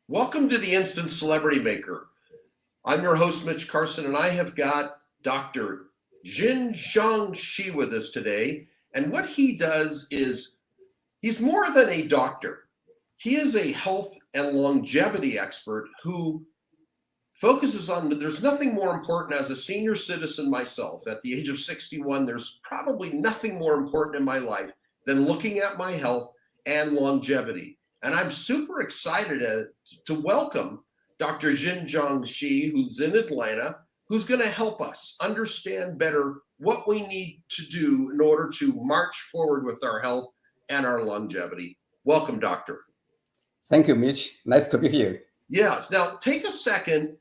Welcome to the Instant Celebrity Maker. I'm your host, Mitch Carson, and I have got Dr. Jinxiong with us today. And what he does is he's more than a doctor. He is a health and longevity expert who focuses on, there's nothing more important as a senior citizen myself. At the age of 61, there's probably nothing more important in my life than looking at my health and longevity. And I'm super excited to welcome Dr. Jinxiong, who's in Atlanta, who's going to help us understand better what we need to do in order to march forward with our health and our longevity. Welcome, doctor. Thank you, Mitch. Nice to be here. Yes. Now, take a second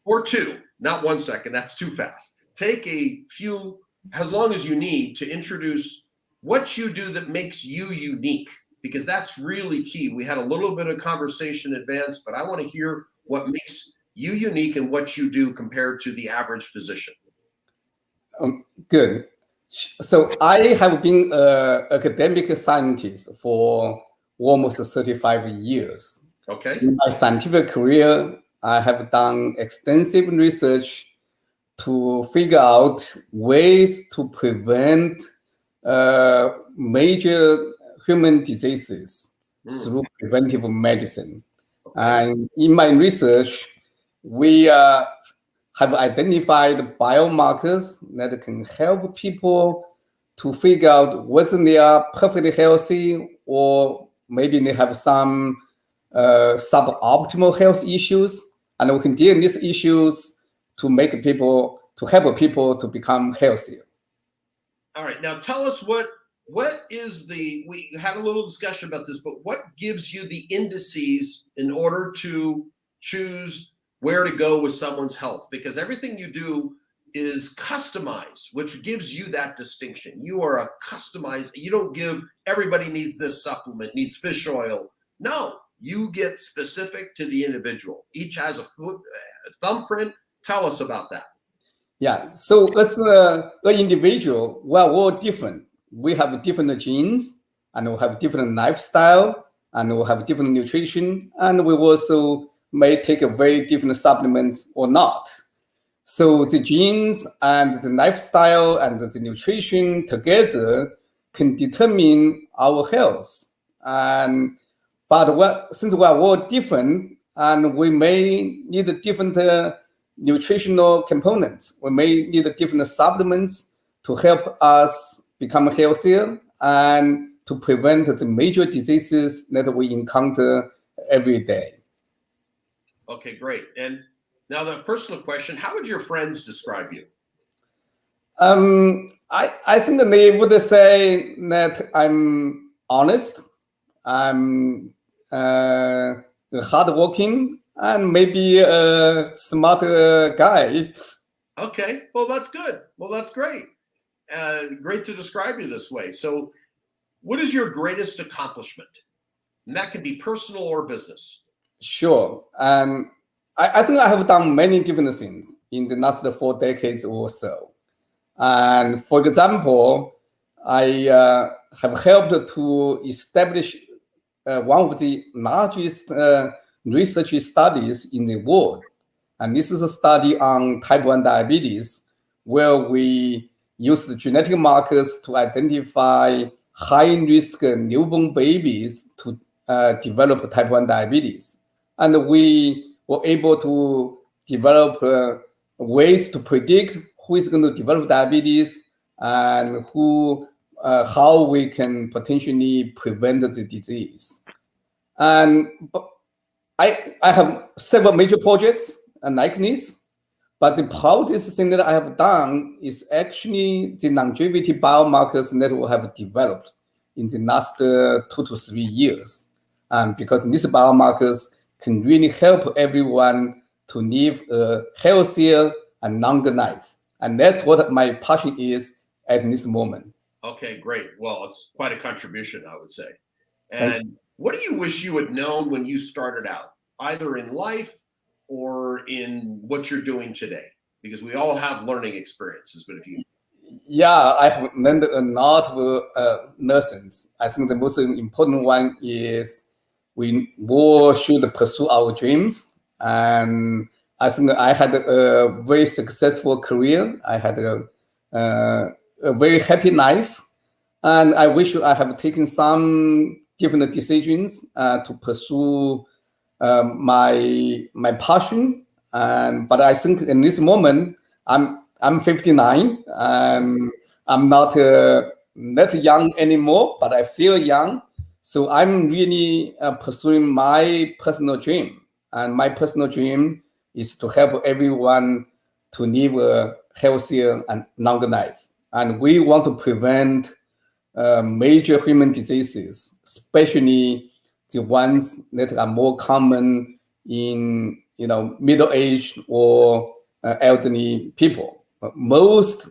or two, not 1 second, that's too fast. Take a few, as long as you need, to introduce what you do that makes you unique, because that's really key. We had a little bit of conversation in advance, but I want to hear what makes you unique and what you do compared to the average physician. Good. So I have been an academic scientist for almost 35 years. Okay. In my scientific career, I have done extensive research to figure out ways to prevent major human diseases through preventive medicine. Okay. And in my research, we have identified biomarkers that can help people to figure out whether they are perfectly healthy or maybe they have some suboptimal health issues, and we can deal with these issues to help people to become healthier. All right, now tell us what is we had a little discussion about this, but what gives you the indices in order to choose where to go with someone's health? Because everything you do is customized, which gives you that distinction. You are a customized, you don't give everybody needs this supplement, needs fish oil. No, you get specific to the individual. Each has a thumbprint. Tell us about that. Yeah, so as an individual, we are all different. We have different genes, and we have different lifestyle, and we have different nutrition, and we also may take a very different supplements or not. So the genes and the lifestyle and the nutrition together can determine our health. But since we are all different, and we may need different nutritional components, we may need different supplements to help us become healthier and to prevent the major diseases that we encounter every day. Okay, great. And now the personal question, how would your friends describe you? I think they would say that I'm honest, I'm hardworking, and maybe a smart guy. Okay, well, that's good. Well, that's great. Great to describe you this way. So what is your greatest accomplishment? And that can be personal or business. Sure. I think I have done many different things in the last 4 decades or so. And for example, I have helped to establish one of the largest research studies in the world. And this is a study on type 1 diabetes, where we use the genetic markers to identify high-risk newborn babies to develop type 1 diabetes. And we were able to develop ways to predict who is going to develop diabetes and how we can potentially prevent the disease. And I have several major projects like this, but the proudest thing that I have done is actually the longevity biomarkers that we have developed in the last 2 to 3 years. Because these biomarkers can really help everyone to live a healthier and longer life. And that's what my passion is at this moment. Okay, great. Well, it's quite a contribution, I would say. And what do you wish you had known when you started out, either in life or in what you're doing today? Because we all have learning experiences, but if you... Yeah, I have learned a lot of lessons. I think the most important one is we all should pursue our dreams. And I think I had a very successful career. I had a very happy life. And I wish I have taken some different decisions to pursue my passion. But I think in this moment, I'm 59, and I'm not young anymore, but I feel young. So I'm really pursuing my personal dream. And my personal dream is to help everyone to live a healthier and longer life. And we want to prevent major human diseases, especially the ones that are more common in middle-aged or elderly people. Most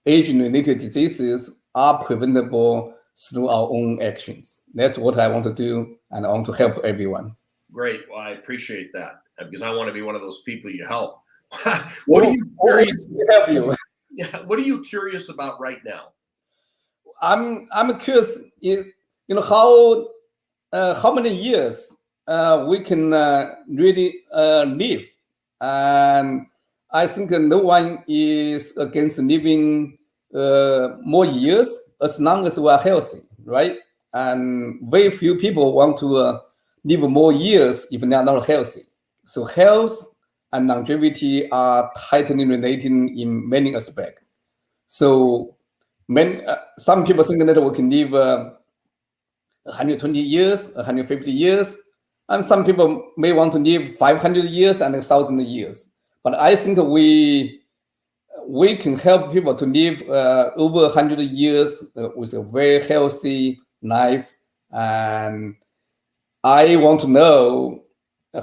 age-related diseases are preventable through our own actions. That's what I want to do, and I want to help everyone. Great. Well, I appreciate that because I want to be one of those people you help. What are you curious? Help you. Yeah. What are you curious about right now? I'm curious is how many years we can really live, and I think no one is against living more years as long as we are healthy, right? And very few people want to live more years if they are not healthy. So health and longevity are tightly related in many aspects. So some people think that we can live 120 years, 150 years, and some people may want to live 500 years and 1,000 years. But I think we can help people to live over 100 years with a very healthy life. And I want to know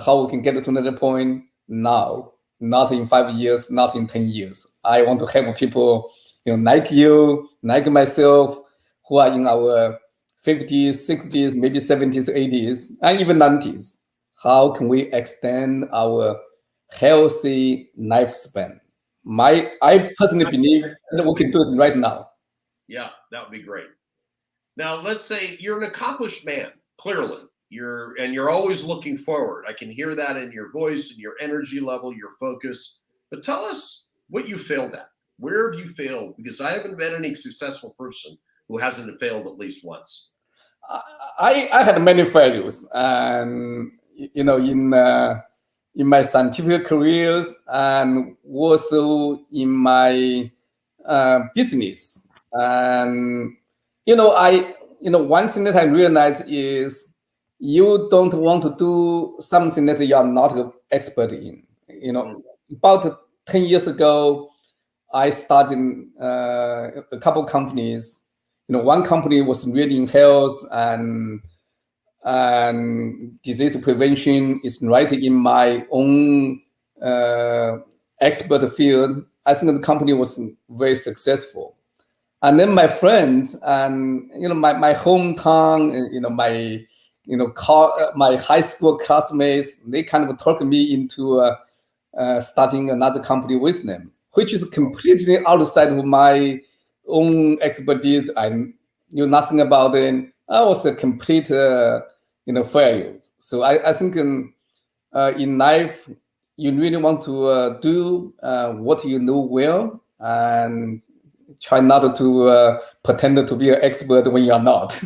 how we can get to that point now, not in 5 years, not in 10 years. I want to help people, like you, like myself, who are in our 50s, 60s, maybe 70s, 80s, and even 90s. How can we extend our healthy lifespan? I personally believe that we can do it right now. Yeah, that would be great. Now, let's say you're an accomplished man, clearly. You're always looking forward. I can hear that in your voice and your energy level, your focus. But tell us what you failed at. Where have you failed? Because I haven't met any successful person who hasn't failed at least once. I had many failures, and in my scientific careers and also in my business. And one thing that I realized is you don't want to do something that you are not an expert in. About 10 years ago, I started a couple companies. One company was really in health and disease prevention is right in my own expert field. I think the company was very successful. And then my friends and my hometown, my high school classmates, they kind of talked me into starting another company with them, which is completely outside of my own expertise. I knew nothing about it. I was a complete failure. So I think in life, you really want to do what you know well and try not to pretend to be an expert when you're not.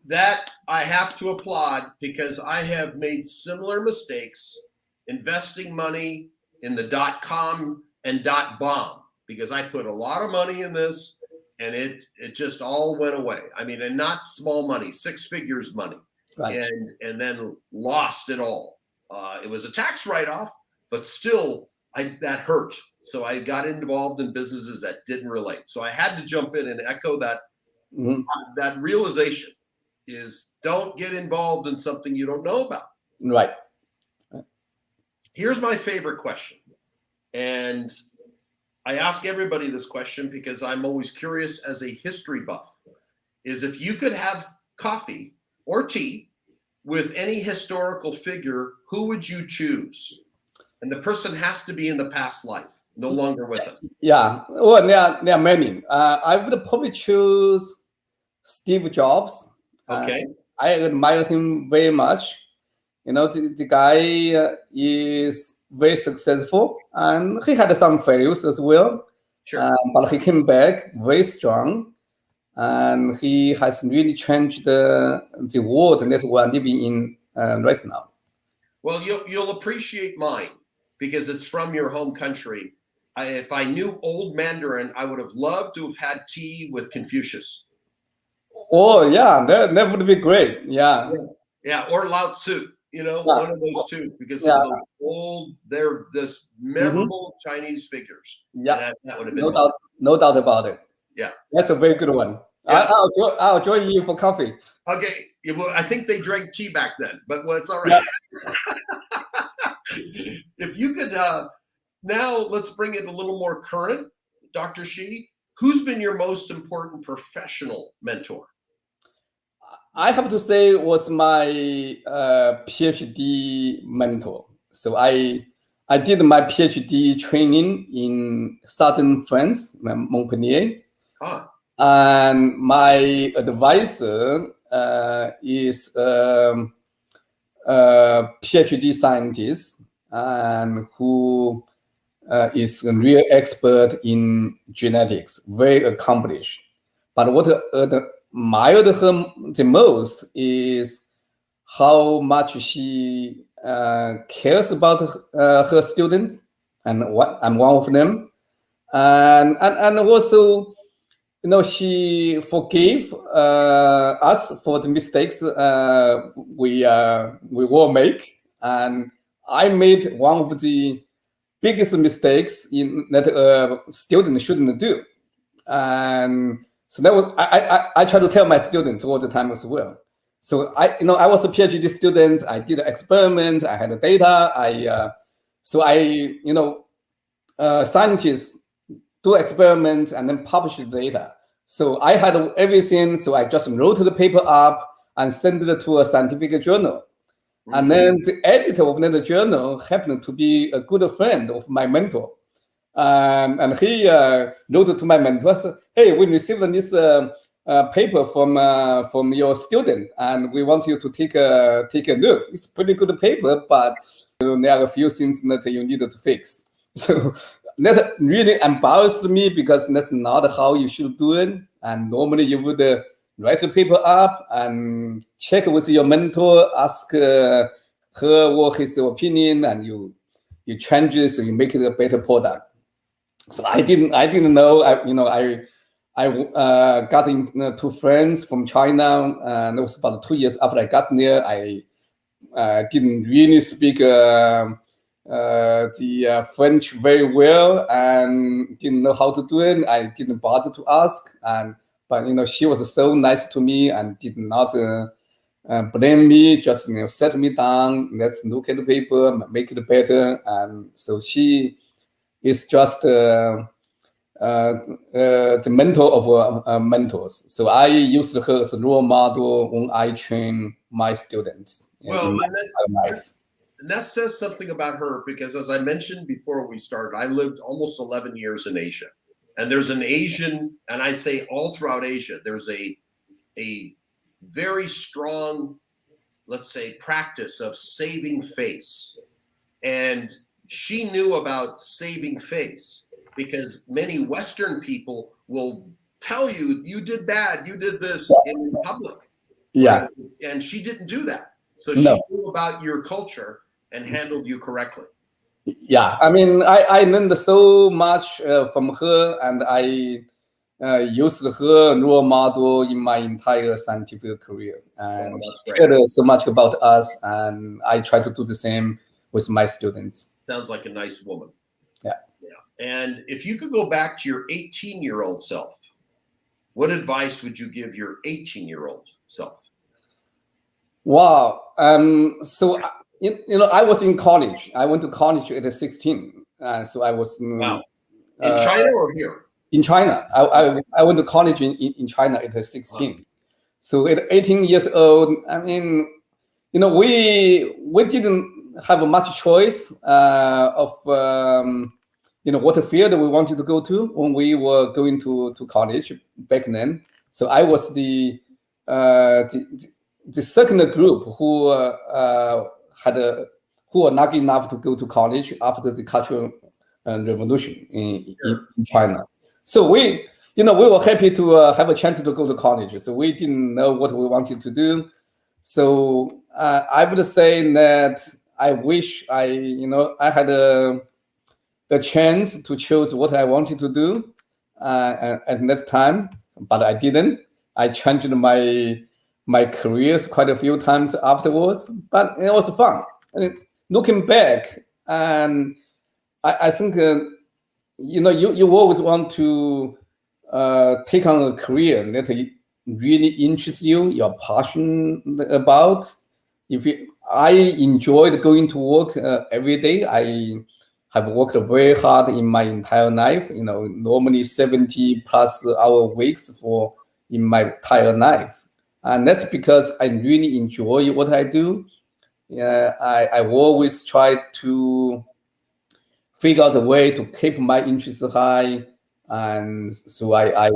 That I have to applaud because I have made similar mistakes investing money in the .com and .bomb because I put a lot of money in this and it just all went away. I mean, and not small money, 6 figures money, right. and then lost it all. It was a tax write-off, but still that hurt. So I got involved in businesses that didn't relate. So I had to jump in and echo that that realization is don't get involved in something you don't know about. Right. Here's my favorite question. And I ask everybody this question because I'm always curious as a history buff, is if you could have coffee or tea with any historical figure, who would you choose? And the person has to be in the past life, no longer with us. Yeah, well, there are many. I would probably choose Steve Jobs. Okay. I admire him very much. The guy is very successful, and he had some failures as well. Sure. But he came back very strong, and he has really changed the world that we are living in right now. Well, you'll appreciate mine because it's from your home country. If I knew old Mandarin, I would have loved to have had tea with Confucius. Oh yeah, that would be great. Yeah. Yeah, or Lao Tzu. One of those two, because Yeah. of those old, they're this memorable Chinese figures. Yeah, that would have been no doubt about it. Yeah, that's a very good one. Yeah. I'll join you for coffee. Okay. Well, I think they drank tea back then, but it's all right. If you could, now let's bring it a little more current, Dr. Shi. Who's been your most important professional mentor? I have to say it was my PhD mentor. So I did my PhD training in southern France, Montpellier. And my advisor is a PhD scientist and who is a real expert in genetics, very accomplished. But what admired her the most is how much she cares about her students, and I'm one of them. And also, she forgave us for the mistakes we all make. And I made one of the biggest mistakes that a student shouldn't do. And so that was I try to tell my students all the time as well. So I was a PhD student. I did experiments. I had the data. Scientists do experiments and then publish the data. So I had everything. So I just wrote the paper up and sent it to a scientific journal. Mm-hmm. And then the editor of that journal happened to be a good friend of my mentor. And he wrote to my mentor, said, "Hey, we received this paper from your student, and we want you to take a look. It's a pretty good paper, but there are a few things that you need to fix." So that really embarrassed me, because that's not how you should do it. And normally you would write the paper up and check with your mentor, ask her or his opinion, and you change it so you make it a better product. So I didn't know. I got two friends from China, and it was about 2 years after I got there. I didn't really speak the French very well and didn't know how to do it. I didn't bother to ask, but she was so nice to me and did not blame me. Just set me down. Let's look at the paper, make it better. And so she is just the mentor of mentors. So I used her as a role model when I train my students. Well, and that says something about her, because as I mentioned before we started, I lived almost 11 years in Asia. And there's an Asian, and I'd say all throughout Asia, there's a very strong, let's say, practice of saving face. And she knew about saving face, because many Western people will tell you, you did bad, you did this in public. Yeah. And she didn't do that. So she knew about your culture and handled you correctly. Yeah, I mean, I learned so much from her, and I used her role model in my entire scientific career. And she cared so much about us, and I try to do the same with my students. Sounds like a nice woman. Yeah. And if you could go back to your 18-year-old self, what advice would you give your 18-year-old self? Wow. So I was in college. I went to college at 16. So I was in China or here? In China. I went to college in China at 16. Wow. So at 18 years old, I mean, we didn't have much choice of what field we wanted to go to when we were going to college back then. So I was the the second group who who were lucky enough to go to college after the Cultural Revolution in China. So we were happy to have a chance to go to college. So we didn't know what we wanted to do. So I would say that I wish I had a chance to choose what I wanted to do at that time, but I didn't. I changed my careers quite a few times afterwards, but it was fun. And looking back, and I think you always want to take on a career that really interests you, you're passionate about. I enjoyed going to work every day. I have worked very hard in my entire life. Normally 70+ hour weeks in my entire life, and that's because I really enjoy what I do. I always try to figure out a way to keep my interest high, and so I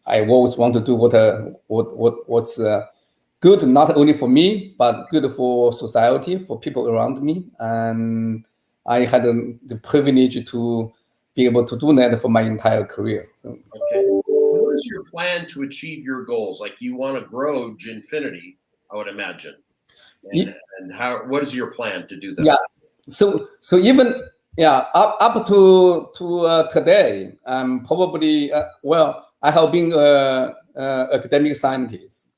always want to do what's good, not only for me but good for society, for people around me, and I had the privilege to be able to do that for my entire career. So, okay, what is your plan to achieve your goals? Like, you want to grow Jinfiniti, I would imagine, and what is your plan to do that? Yeah, so even up to today, probably I have been academic scientist.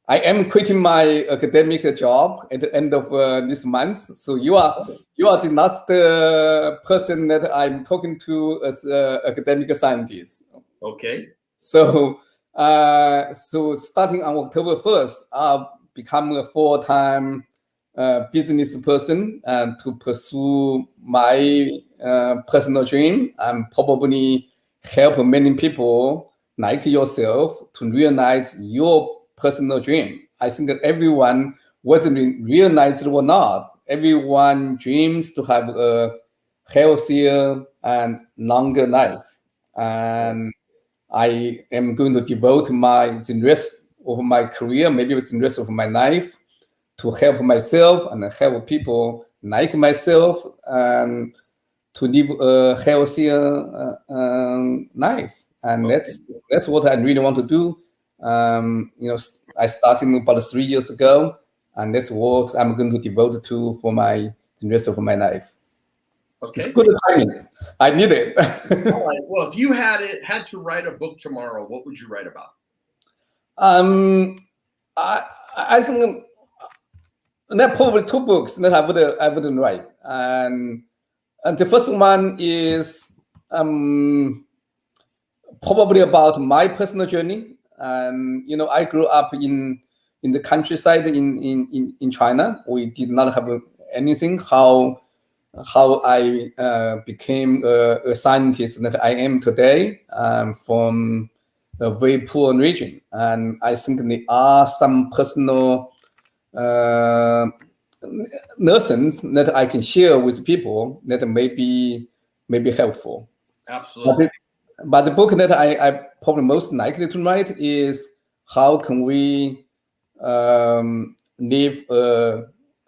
I am quitting my academic job at the end of this month. So you are the last person that I'm talking to as academic scientist. Okay. So starting on October 1st, I'll become a full-time business person to pursue my personal dream and probably help many people like yourself to realize your personal dream. I think that everyone, whether realized it or not, everyone dreams to have a healthier and longer life. And I am going to devote the rest of my career, maybe the rest of my life, to help myself and help people like myself and to live a healthier life. And that's what I really want to do. I started about 3 years ago, and that's what I'm going to devote to for the rest of my life. Okay. It's good timing. I need it. All right. Well, if you had to write a book tomorrow, what would you write about? I think there are probably 2 books that I would write, and the first one is probably about my personal journey. And I grew up in the countryside in China. We did not have anything. How I became a scientist that I am today, from a very poor region. And I think there are some personal lessons that I can share with people that may be helpful. Absolutely. But the book that I probably most likely to write is how can we live a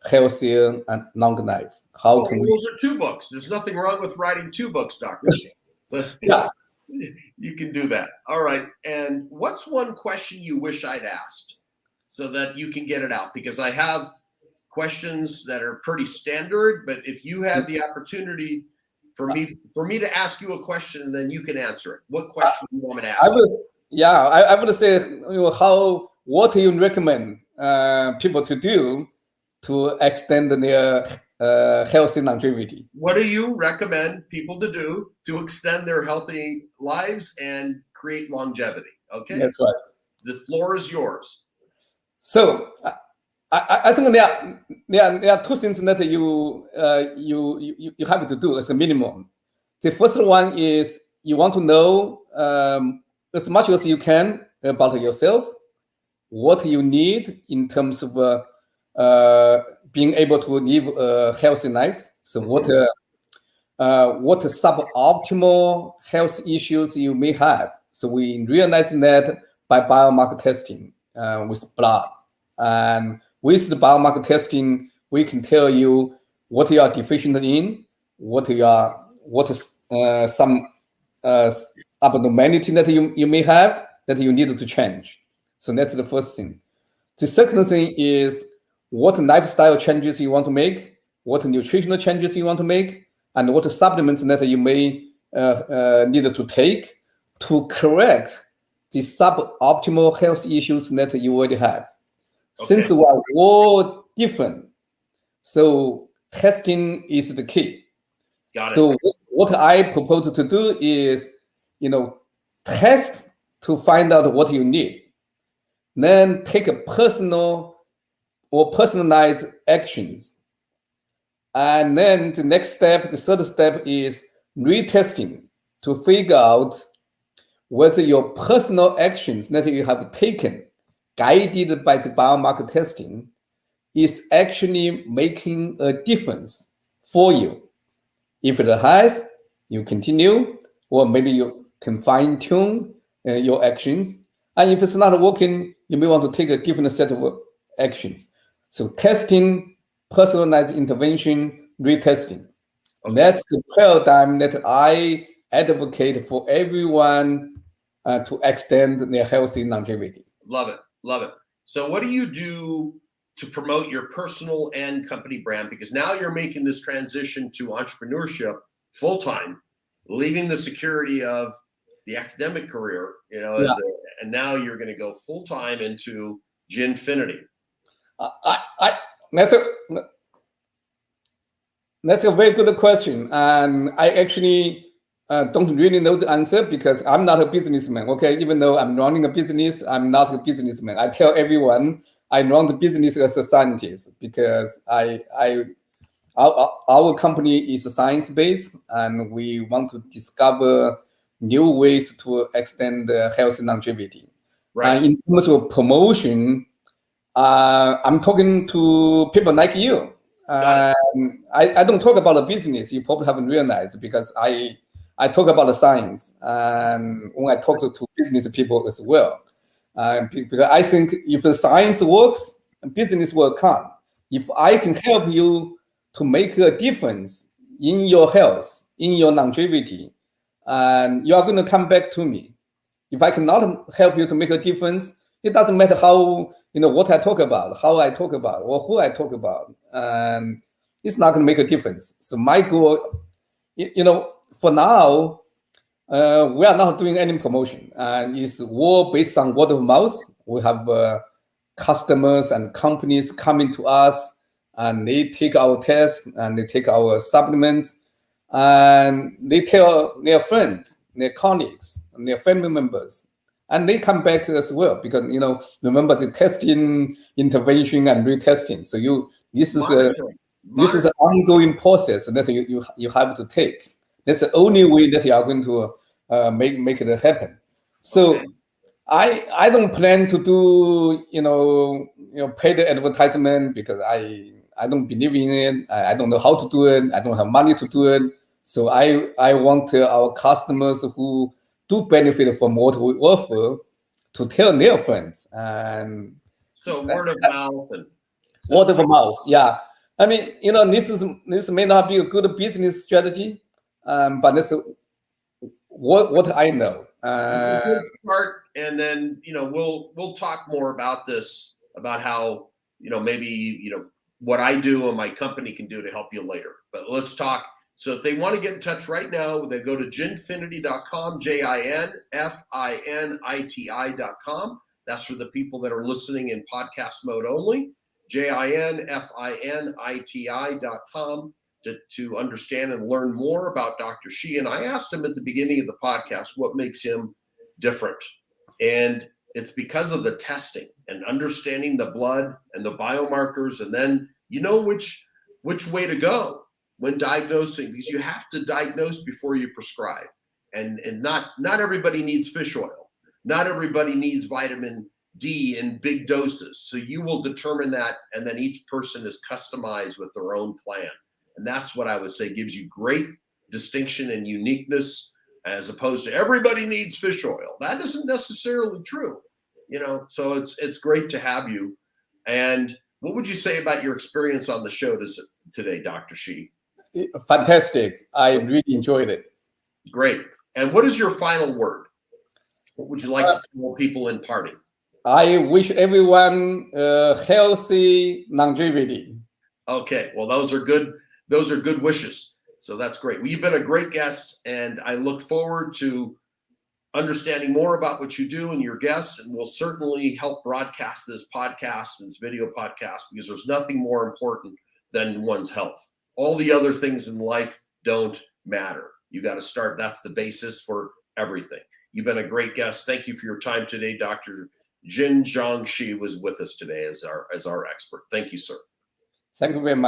healthier and longer life. Those are 2 books. There's nothing wrong with writing 2 books, Dr. So yeah, you can do that. All right. And what's one question you wish I'd asked so that you can get it out? Because I have questions that are pretty standard, but if you had the opportunity for me to ask you a question, then you can answer it. What question do you want me to ask? I would say, what do you recommend people to do to extend their healthy longevity? What do you recommend people to do to extend their healthy lives and create longevity? Okay, that's right. The floor is yours. So I think there are 2 things that you have to do as a minimum. The first one is you want to know as much as you can about yourself, what you need in terms of being able to live a healthy life. So what suboptimal health issues you may have. So we realize that by biomarker testing. with blood. And with the biomarker testing, we can tell you what you are deficient in, what is some abnormality that you may have that you need to change. So that's the first thing. The second thing is what lifestyle changes you want to make, what nutritional changes you want to make, and what supplements that you may need to take to correct the suboptimal health issues that you already have. Okay. Since we are all different, so testing is the key. Got it. So what I propose to do is, test to find out what you need. Then take a personal or personalized actions. And then the next step, the third step is retesting to figure out whether your personal actions that you have taken, guided by the biomarker testing, is actually making a difference for you. If it has, you continue, or maybe you can fine-tune your actions. And if it's not working, you may want to take a different set of actions. So testing, personalized intervention, retesting. Okay. That's the paradigm that I advocate for everyone to extend their healthy longevity. Love it. Love it. So what do you do to promote your personal and company brand? Because now you're making this transition to entrepreneurship full-time, leaving the security of the academic career, and now you're going to go full-time into Jinfiniti. That's a very good question. And I actually don't really know the answer because I'm not a businessman. Okay, even though I'm running a business, I'm not a businessman. I tell everyone I run the business as a scientist because our company is science-based and we want to discover new ways to extend the health longevity. Right. In terms of promotion, I'm talking to people like you. I don't talk about the business. You probably haven't realized because I talk about the science, and when I talk to business people as well, because I think if the science works, business will come. If I can help you to make a difference in your health, in your longevity, and you are going to come back to me. If I cannot help you to make a difference, it doesn't matter how, what I talk about, how I talk about, or who I talk about. And it's not going to make a difference. So my goal, for now, we are not doing any promotion. And it's all based on word of mouth. We have customers and companies coming to us, and they take our tests and they take our supplements, and they tell their friends, their colleagues, and their family members, and they come back as well because remember the testing, intervention, and retesting. So this is an ongoing process that you have to take. That's the only way that you are going to make it happen. So. Okay. I don't plan to do paid advertisement because I don't believe in it. I don't know how to do it. I don't have money to do it. So I want our customers who do benefit from what we offer to tell their friends. And so word of mouth. Word of mouth, yeah. I mean, this may not be a good business strategy, but that's what I know. Start, and then we'll talk more about this, about how maybe what I do and my company can do to help you later. But let's talk. So if they want to get in touch right now, they go to jinfiniti.com, JINFINITI.com. That's for the people that are listening in podcast mode only. JINFINITI.com to understand and learn more about Dr. Shi. And I asked him at the beginning of the podcast what makes him different. And it's because of the testing and understanding the blood and the biomarkers, and then which way to go when diagnosing, because you have to diagnose before you prescribe. And not everybody needs fish oil. Not everybody needs vitamin D in big doses. So you will determine that, and then each person is customized with their own plan. And that's what I would say gives you great distinction and uniqueness, as opposed to everybody needs fish oil. That isn't necessarily true. You know, so it's great to have you. And what would you say about your experience on the show today, Dr. Shi? Fantastic. I really enjoyed it. Great. And what is your final word? What would you like to tell people in parting? I wish everyone healthy longevity. Okay, well, those are good. Those are good wishes. So that's great. Well, you've been a great guest, and I look forward to understanding more about what you do and your guests, and we'll certainly help broadcast this podcast and this video podcast, because there's nothing more important than one's health. All the other things in life don't matter. You got to start. That's the basis for everything. You've been a great guest. Thank you for your time today. Dr. Jinxiong was with us today as our expert. Thank you, sir. Thank you very much.